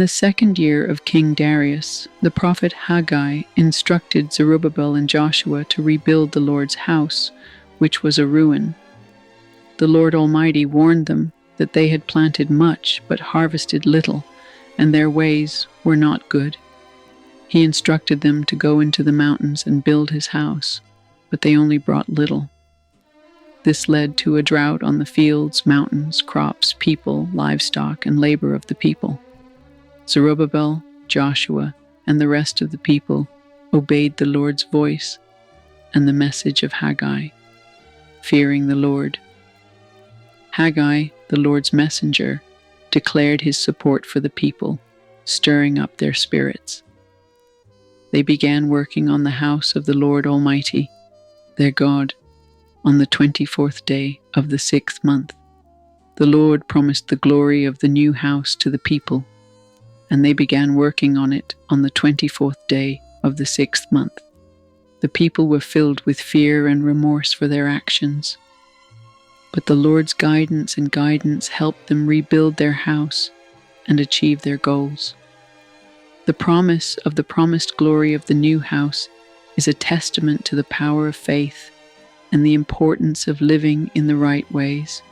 the second year of King Darius, the prophet Haggai instructed Zerubbabel and Joshua to rebuild the Lord's house, which was a ruin. The Lord Almighty warned them that they had planted much but harvested little, and their ways were not good. He instructed them to go into the mountains and build his house, but they only brought little. This led to a drought on the fields, mountains, crops, people, livestock, and labor of the people. Zerubbabel, Joshua, and the rest of the people obeyed the Lord's voice and the message of Haggai, fearing the Lord. Haggai, the Lord's messenger, declared his support for the people, stirring up their spirits. They began working on the house of the Lord Almighty, their God, on the 24th day of the 6th month. The Lord promised the glory of the new house to the people, and they began working on it on the 24th day of the 6th month. The people were filled with fear and remorse for their actions, but the Lord's guidance helped them rebuild their house and achieve their goals. The promise of the promised glory of the new house is a testament to the power of faith and the importance of living in the right ways.